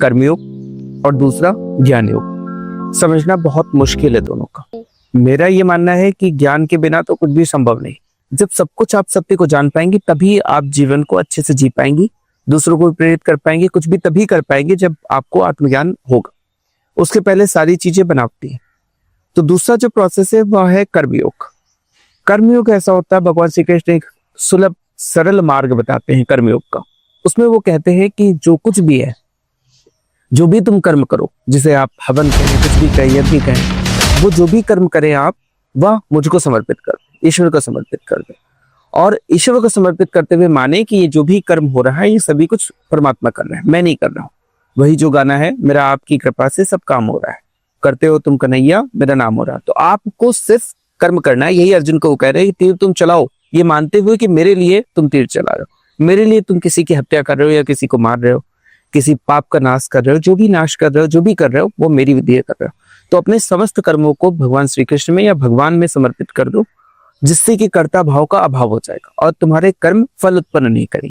कर्मयोग और दूसरा ज्ञान योग। समझना बहुत मुश्किल है दोनों का। मेरा ये मानना है कि ज्ञान के बिना तो कुछ भी संभव नहीं। जब सब कुछ आप सत्य को जान पाएंगे तभी आप जीवन को अच्छे से जी पाएंगी, दूसरों को प्रेरित कर पाएंगे, कुछ भी तभी कर पाएंगे जब आपको आत्मज्ञान होगा। उसके पहले सारी चीजें बनावटी हैं। तो दूसरा जो प्रोसेस है वह है कर्मयोग। कर्मयोग ऐसा होता है, भगवान श्री कृष्ण एक सुलभ सरल मार्ग बताते हैं कर्मयोग का। उसमें वो कहते हैं कि जो कुछ भी है, जो भी तुम कर्म करो, जिसे आप हवन कहें, कुछ भी कहें, यज्ञ कहें, वो जो भी कर्म करें आप, वह मुझको समर्पित कर दो, ईश्वर को समर्पित कर दो। और ईश्वर को समर्पित करते हुए माने कि ये जो भी कर्म हो रहा है ये सभी कुछ परमात्मा कर रहा है, मैं नहीं कर रहा हूँ। वही जो गाना है, मेरा आपकी कृपा से सब काम हो रहा है, करते हो तुम कन्हैया मेरा नाम हो रहा है। तो आपको सिर्फ कर्म करना है। यही अर्जुन को वो कह रहे हैं कि तीर तुम चलाओ, ये मानते हुए कि मेरे लिए तुम तीर चला रहे हो, मेरे लिए तुम किसी की हत्या कर रहे हो या किसी को मार रहे हो, किसी पाप का नाश कर रहे हो, जो भी नाश कर रहे हो, जो भी कर रहे हो वो मेरी विधि कर रहे हो। तो अपने समस्त कर्मों को भगवान श्री कृष्ण में या भगवान में समर्पित कर दो, जिससे कि कर्ता भाव का अभाव हो जाएगा और तुम्हारे कर्म फल उत्पन्न नहीं करेंगे।